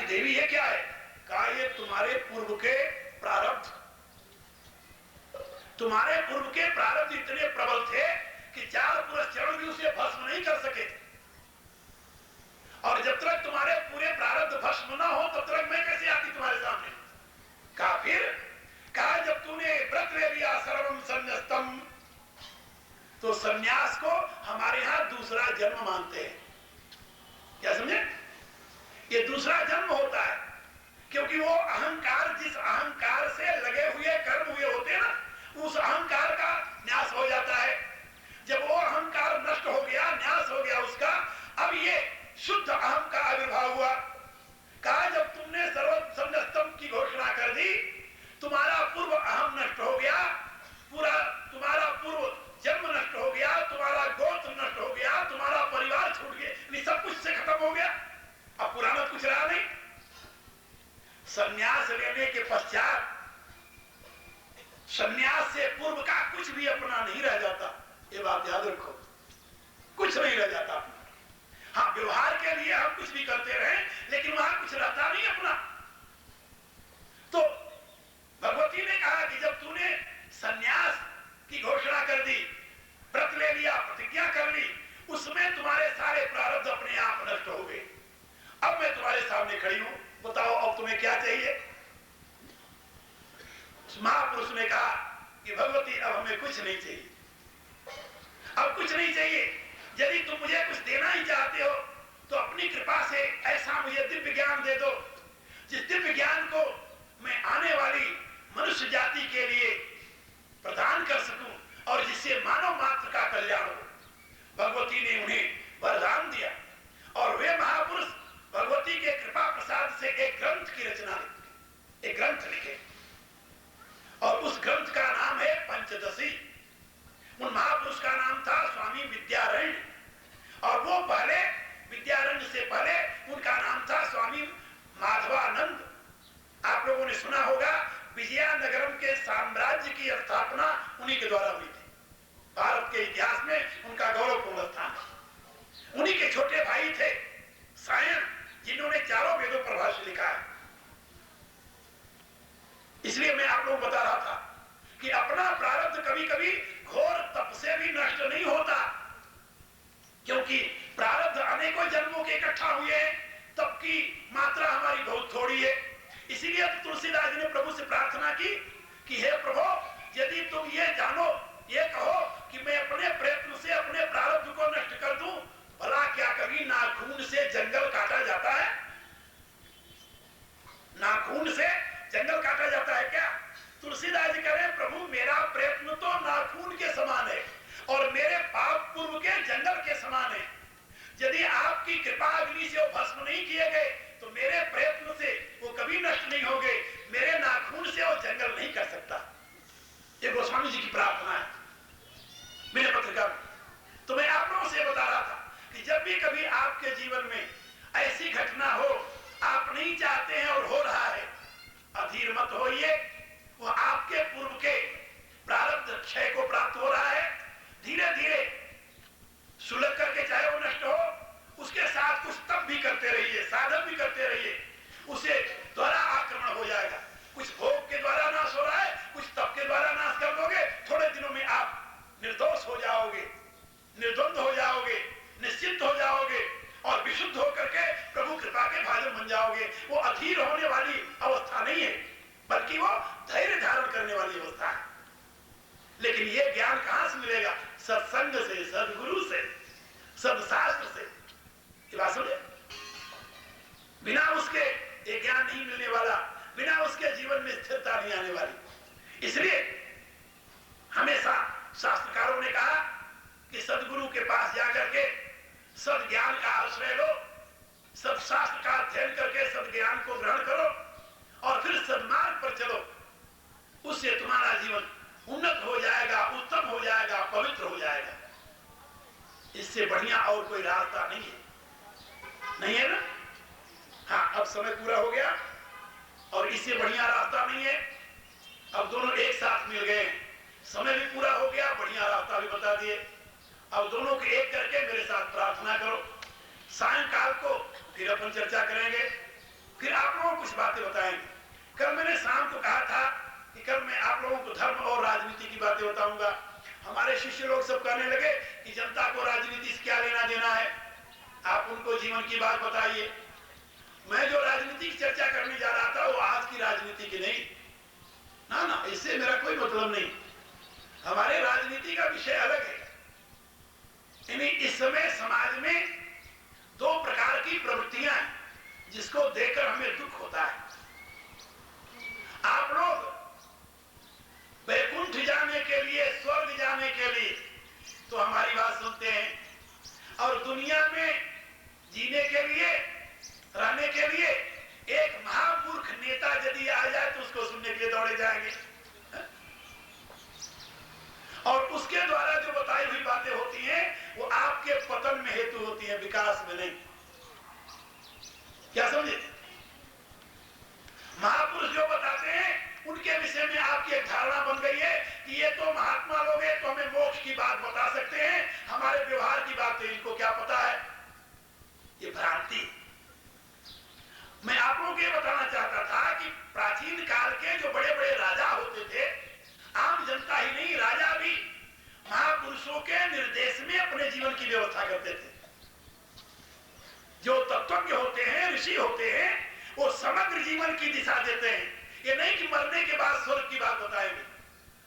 देवी ये क्या है? कहा ये तुम्हारे पूर्व के प्रारब्ध, तुम्हारे पूर्व के प्रारब्ध इतने प्रबल थे कि 4 पुरुष चरण भी उसे भस्म नहीं कर सके। और जब तक तुम्हारे पूरे प्रारब्ध भस्म न हो तब तक मैं कैसे आती तुम्हारे सामने? कहा फिर, कहा जब तूने व्रत ले लिया सर्वम संन्यास्तम, तो संन्यास को हमारे यहां दूसरा जन्म मानते हैं। क्या समझे? ये दूसरा जन्म होता है, क्योंकि वो अहंकार, जिस अहंकार से लगे हुए कर्म हुए होते हैं ना, उस अहंकार का न्यास हो जाता है। जब वो अहंकार नष्ट हो गया, न्यास हो गया उसका, अब ये शुद्ध अहम का आविर्भाव हुआ। कहा जब तुमने सर्व संन्यास्तम की घोषणा कर दी, तुम्हारा पूर्व अहम नष्ट हो गया, पूरा तुम्हारा पूर्व जन्म नष्ट हो गया, तुम्हारा गोत्र नष्ट हो गया, तुम्हारा परिवार छूट गया, सब कुछ से खत्म हो गया, अब पुराना कुछ रहा नहीं। संन्यास लेने के पश्चात संन्यास से पूर्व का कुछ भी अपना नहीं रह जाता, ये बात याद रखो, कुछ नहीं रह जाता। हाँ, व्यवहार के लिए हम कुछ भी करते रहे, लेकिन वहां कुछ रहता नहीं अपना। तो भगवती ने कहा कि जब तूने संन्यास की घोषणा कर दी, व्रत ले लिया, प्रतिज्ञा कर ली, उसमें तुम्हारे सारे प्रारब्ध अपने आप नष्ट हो गए। अब मैं तुम्हारे सामने खड़ी हूं, बताओ अब तुम्हें क्या चाहिए? महापुरुष ने कहा कि भगवती अब हमें कुछ नहीं चाहिए, अब कुछ नहीं चाहिए। यदि तुम मुझे कुछ देना ही चाहते हो तो अपनी कृपा से ऐसा मुझे दिव्य ज्ञान दे दो, जिस दिव्य ज्ञान को मैं आने वाली मनुष्य जाति के लिए प्रदान कर सकूं और जिससे मानव मात्र का कल्याण हो। भगवती ने उन्हें वरदान दिया और वे महापुरुष भगवती के कृपा प्रसाद से एक ग्रंथ की रचना लिखे, एक ग्रंथ लिखे, और उस ग्रंथ का नाम है पंचदशी। उन महापुरुष का नाम था स्वामी विद्यारण्य, और वो पहले विद्यारण्य से पहले उनका नाम था स्वामी माधवानंद। आप लोगों ने सुना होगा विजयनगरम के साम्राज्य की स्थापना उन्हीं के द्वारा हुई थी। भारत के इतिहास में उनका गौरवपूर्ण स्थान है। उन्हीं के छोटे भाई थे सायन, जिन्होंने 4 वेदों पर भाष्य लिखा है। इसलिए मैं आप लोगों को बता रहा था कि अपना प्रारब्ध कभी कभी घोर तप से भी नष्ट नहीं होता, क्योंकि प्रारब्ध अनेकों जन्मों के इकट्ठा हुए हैं, तप की मात्रा हमारी बहुत थोड़ी है। इसीलिए तुलसीदास जी ने प्रभु से प्रार्थना की कि हे प्रभु, यदि तुम ये जानो, ये कहो कि मैं अपने प्रयत्न से अपने प्रारब्ध को नष्ट कर दूं, भला क्या कभी नाखून से जंगल काटा जाता है? नाखून से जंगल काटा जाता है क्या? तुलसीदास जी कह रहे हैं प्रभु मेरा प्रयत्न तो नाखून के समान है और मेरे पाप पूर्व के जंगल के समान है। यदि आपकी कृपा अग्नि से वो भस्म नहीं किए गए तो मेरे प्रयत्न से वो कभी नष्ट नहीं हो गए, मेरे नाखून से वो जंगल नहीं कर सकता। ये गोस्वामी जी की प्रार्थना है मेरे पत्रिका में। तो मैं आप लोगों से बता रहा था कि जब भी कभी आपके जीवन में ऐसी घटना हो, आप नहीं चाहते हैं और हो रहा है, अधीर मत होइए। वो आपके पूर्व के प्रारब्ध क्षय को प्राप्त हो रहा है। धीरे धीरे सुलग करके चाहे वो नष्ट हो, उसके साथ कुछ तप भी करते रहिए, साधन भी करते रहिए, उसे द्वारा आक्रमण हो जाएगा। कुछ भोग के द्वारा नाश हो रहा है, कुछ तप के द्वारा नाश कर दोगे, थोड़े दिनों में आप निर्दोष हो जाओगे, निर्द्वंद हो जाओगे, निश्चिंत हो जाओगे और विशुद्ध होकर के प्रभु कृपा के भाजन बन जाओगे। वो अधीर होने वाली अवस्था नहीं है, बल्कि वो धैर्य धारण करने वाली अवस्था है। लेकिन ये ज्ञान कहां से मिलेगा? सत्संग से, सदगुरु से, सदशास्त्र से। ये बात समझे? बिना उसके ये ज्ञान नहीं मिलने वाला, बिना उसके जीवन में स्थिरता नहीं आने वाली। इसलिए हमेशा शास्त्रकारों ने कहा कि सदगुरु के पास जाकर के सद ज्ञान का आश्रय लो, सदशास्त्र का अध्ययन करके सद ज्ञान को ग्रहण करो और फिर सदमार्ग पर चलो। उससे तुम्हारा जीवन उन्नत हो जाएगा, उत्तम हो जाएगा, पवित्र हो जाएगा। इससे बढ़िया और कोई रास्ता नहीं है, नहीं है ना? हाँ, अब समय पूरा हो गया और इससे बढ़िया रास्ता नहीं है। अब दोनों एक साथ मिल गए, समय भी पूरा हो गया, बढ़िया रास्ता भी बता दिए। अब दोनों के एक करके मेरे साथ प्रार्थना करो। सायंकाल को फिर अपन चर्चा करेंगे। फिर आप लोगों को कुछ बातें बताएंगे। कल मैंने शाम को कहा था कि कल मैं आप लोगों को धर्म और राजनीति की बातें बताऊंगा। हमारे शिष्य लोग सब कहने लगे कि जनता को राजनीति से क्या लेना देना है, आप उनको जीवन की बात बताइए। मैं जो राजनीति की चर्चा करने जा रहा था वो आज की राजनीति की नहीं, ना ना, इससे मेरा कोई मतलब नहीं। हमारे राजनीति का विषय अलग है। यानी इस समय समाज में दो प्रकार की प्रवृत्तियां हैं जिसको देखकर हमें दुख होता है। आप लोग वैकुंठ जाने के लिए, स्वर्ग जाने के लिए तो हमारी बात सुनते हैं, और दुनिया में जीने के लिए, रहने के लिए एक महामूर्ख नेता यदि आ जाए तो उसको सुनने के लिए दौड़े जाएंगे, और उसके द्वारा जो बताई हुई बातें होती हैं वो आपके पतन में हेतु होती है, विकास में नहीं। क्या समझे? महापुरुष जो बताते हैं उनके विषय में आपकी एक धारणा बन गई है कि ये तो महात्मा लोग हैं तो हमें मोक्ष की बात बता सकते हैं, हमारे व्यवहार की बात इनको क्या पता है। ये भ्रांति। मैं आप लोगों को ये बताना चाहता था कि प्राचीन काल के जो बड़े बड़े राजा होते थे, आम जनता ही नहीं, राजा भी महापुरुषों के निर्देश में अपने जीवन की व्यवस्था करते थे। जो तत्वज्ञ होते हैं, ऋषि होते हैं, वो समग्र जीवन की दिशा देते हैं। ये नहीं कि मरने के बाद स्वर्ग की बात बताएंगे।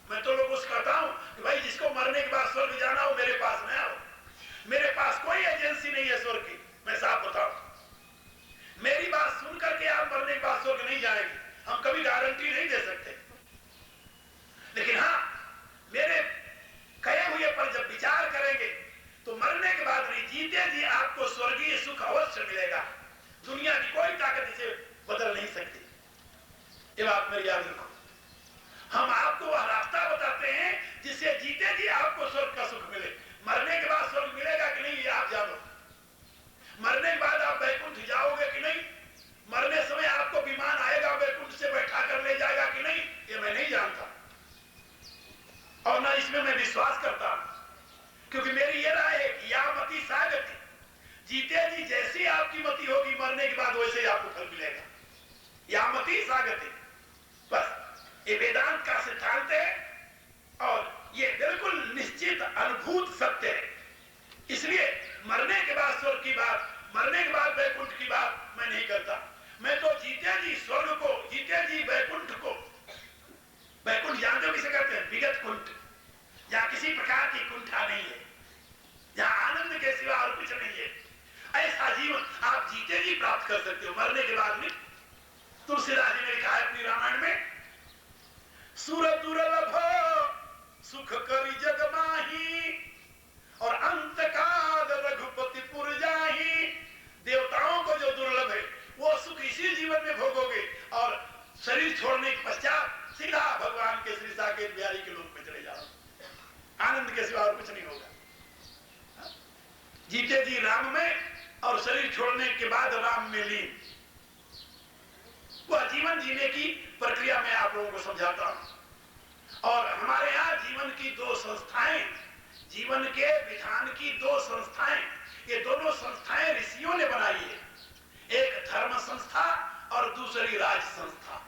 मैं तो लोगों से कहता हूं कि भाई जिसको मरने के बाद स्वर्ग जाना हो मेरे पास न आओ, मेरे पास कोई एजेंसी नहीं है स्वर्ग की, मैं साफ बताऊं। मेरी बात सुन करके आप मरने के बाद स्वर्ग नहीं जाएंगे, हम कभी गारंटी नहीं दे सकते। लेकिन हाँ, मेरे कहे हुए पर जब विचार करेंगे तो मरने के बाद नहीं, जीते जी आपको स्वर्गीय सुख अवश्य मिलेगा। दुनिया की कोई ताकत इसे बदल नहीं सकती, ये बात मेरी याद रखो। हम आपको वह रास्ता बताते हैं जिससे जीते जी आपको स्वर्ग का सुख मिले। मरने के बाद स्वर्ग मिलेगा कि नहीं ये आप जानो, मरने के बाद आप वैकुंठ जाओगे कि नहीं, मरने समय आपको विमान आएगा वैकुंठ से बैठा कर ले जाएगा कि नहीं, ये मैं नहीं जानता और ना इसमें मैं विश्वास करता हूं, क्योंकि मेरी ये राय है कि या मति सागति, जीते जी जैसी आपकी मति होगी मरने के बाद वैसे ही आपको फल मिलेगा। या मति सागति, बस ये वेदांत का सिद्धांत है और ये बिल्कुल निश्चित अनुभूत सत्य है। इसलिए मरने के बाद स्वर्ग की बात, मरने के बाद वैकुंठ की बात मैं नहीं करता। मैं तो जीते जी स्वर्ग को, जीते जी वैकुंठ को, वैकुंठ जानते हो किसे कहते हैं? विगत कुंठ, जहां किसी प्रकार की कुंठा नहीं है, जहां आनंद के सिवा और कुछ नहीं है, ऐसा जीवन आप जीते जी प्राप्त कर सकते हो, मरने के बाद नहीं। तुलसीदास जी ने लिखा है अपनी रामायण में, सुर दुर्लभ सुख करी जग माही और अंत काल रघुपति पुर जाही। देवताओं को जो दुर्लभ है वो सुख इसी जीवन में भोगोगे और शरीर छोड़ने के पश्चात सीधा भगवान के श्री साकेत बिहारी के लोक में चले जाओ, आनंद के सिवा और कुछ नहीं होगा। जीते जी राम में और शरीर छोड़ने के बाद राम में लीन, वह जीवन जीने की प्रक्रिया मैं आप लोगों को समझाता हूं। और हमारे यहाँ जीवन की दो संस्थाएं, जीवन के विधान की दो संस्थाएं, ये दोनों संस्थाएं ऋषियों ने बनाई है, एक धर्म संस्था और दूसरी राज संस्था।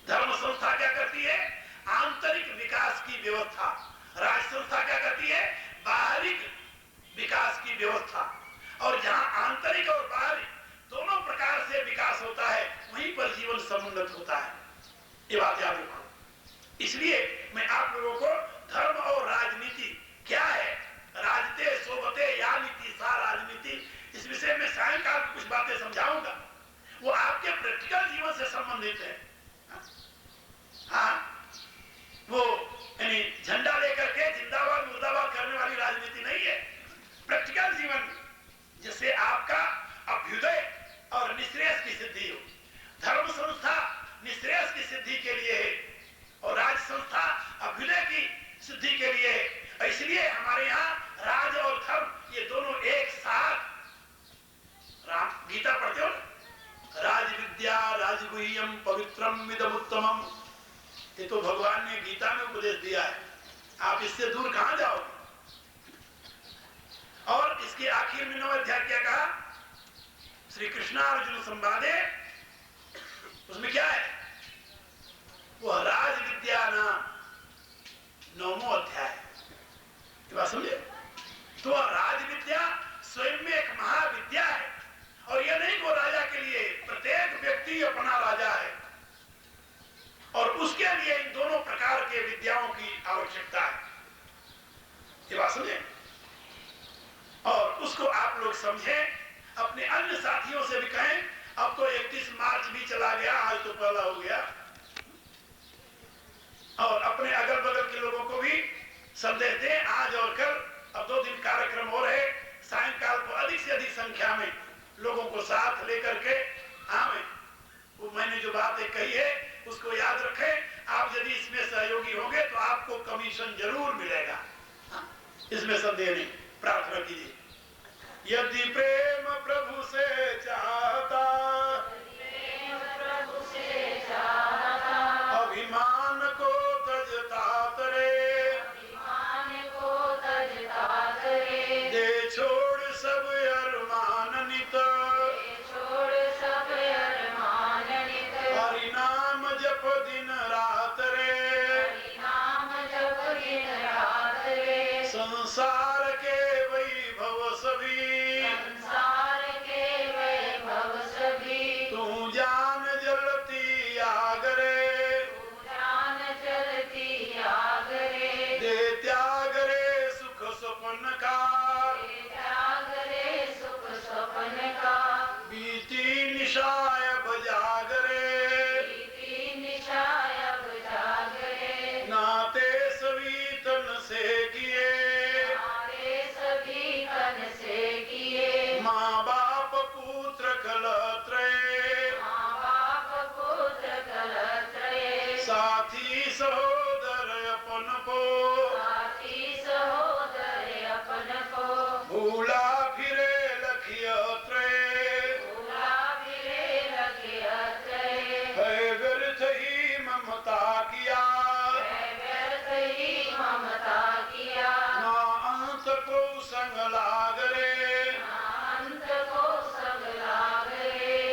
धर्म संस्था क्या करती है? आंतरिक विकास की व्यवस्था। राज संस्था क्या करती है? बाहरी विकास की व्यवस्था। और जहां आंतरिक और बाहरी दोनों प्रकार से विकास होता है वहीं पर जीवन समुन्नत होता है, ये बात याद रखो। इसलिए मैं आप लोगों को धर्म और राजनीति क्या है, राजते सोबते या नीति सा राजनीति, इस विषय में सायंकाल में कुछ बातें समझाऊंगा, वो आपके प्रैक्टिकल जीवन से संबंधित है। हाँ, वो यानी झंडा लेकर के जिंदाबाद मुर्दाबाद करने वाली राजनीति नहीं है, प्रैक्टिकल जीवन जिससे आपका अभ्युदय और निश्रेयस की सिद्धि हो। धर्म संस्था निश्रेयस की सिद्धि के लिए है और राज संस्था अभ्युदय की सिद्धि के लिए है। इसलिए हमारे यहाँ राज और धर्म ये दोनों एक साथ, गीता पढ़ते हो, राज विद्या राजगुह्यम पवित्रम विदमुत्तमम, ये तो भगवान ने गीता में उपदेश दिया है, आप इससे दूर कहां जाओगे। और इसके आखिर में 9 अध्याय क्या कहा? श्री कृष्णार्जुन संवादे उसमें क्या है, वो राज विद्या नाम 9वां अध्याय, ये बात समझे। तो राज विद्या स्वयं में एक महाविद्या है, और यह नहीं वो राजा के लिए प्रत्येक व्यक्ति अपना राजा है, और उसके लिए इन दोनों प्रकार के विद्याओं की आवश्यकता है, ये बात समझे। और उसको आप लोग समझें, अपने अन्य साथियों से भी कहें। अब तो 31 मार्च भी चला गया, आज तो पहला हो गया, और अपने अगल बगल के लोगों को भी संदेश दें। आज और कल अब 2 दिन कार्यक्रम हो रहे, सायंकाल को अधिक से अधिक संख्या में लोगों को साथ लेकर के आवे। वो मैंने जो बातें कही है उसको याद रखें। आप यदि इसमें सहयोगी होंगे तो आपको कमीशन जरूर मिलेगा, इसमें संदेह नहीं। प्रार्थना कीजिए। यदि प्रेम प्रभु से चाहता, अभिमान को तजता तरे, दे छोड़ सब अरमान नित, हरि नाम जप दिन रात रे, संसार के वैभव सभी, तू जान जलती आग रे, दे त्याग रे सुख सपन का, बीती निशाय बजाग रे, नाते सभी तन से किए, माँ बाप पुत्र कलत्रय, साथी सहोदर अपन को, भूला फिरे लखिय त्रय, है व्यर्थ ही ममता किया, ना अंत को संग लाग रे,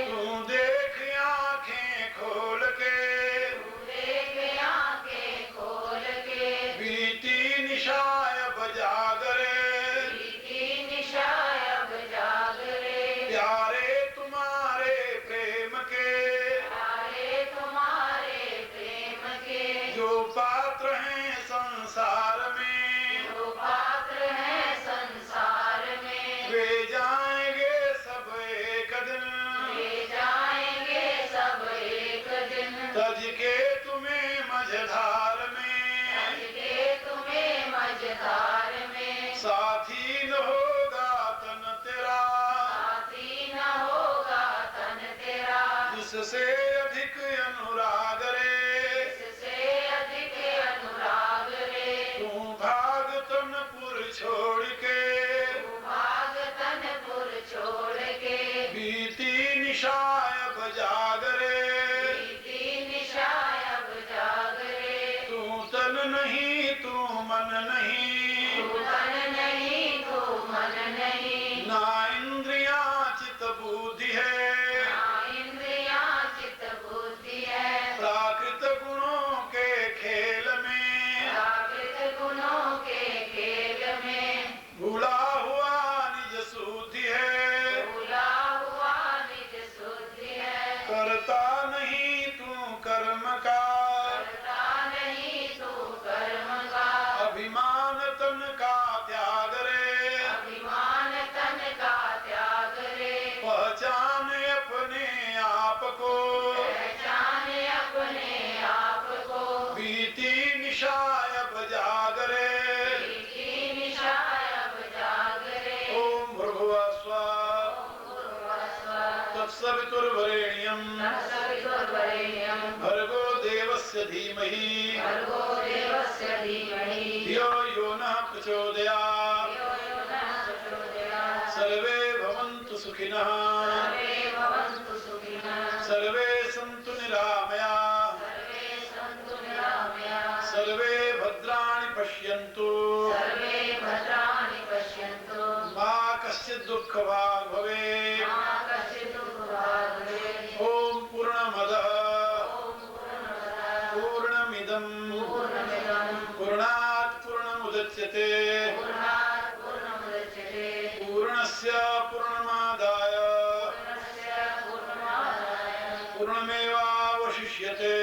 तू देख आंखें खोल के, बीती निशाय बजाग रे, प्यारे तुम्हारे प्रेम के, जो पात्र हैं संसार में, वे जाएंगे सब एक दिन, तज के तुम्हें मझधार में, साथी न होगा तन तेरा, जिससे अधिक अनुराग रे, तू भाग तनपुर छोड़ के, बीती निशाय बजाग रे, तू तन नहीं तू मन नहीं, ना इंद्रियां चित बुद्धि है, प्राकृत गुणों के खेल में, भूला हुआ निज शुद्धि है, करता नहीं तू कर्म का, अभिमान तन का त्याग रे, पहचान अपने आप को, बीती निशाय बजाग रे, ओम भृगुवः स्वः, तत्सवितुर्वरेण्यं, भर्गो देवस्य धीमहि, धियो यो नः प्रचोदयात्, सर्वे भवन्तु सुखिनः, सर्वे सन्तु निरामयाः, सर्वे भद्राणि पश्यन्तु, मा कश्चित् दुःखभाग् भवेत्। पूर्णमुदच्यते पूर्णस्य पूर्णमादाय पूर्णमेवावशिष्यते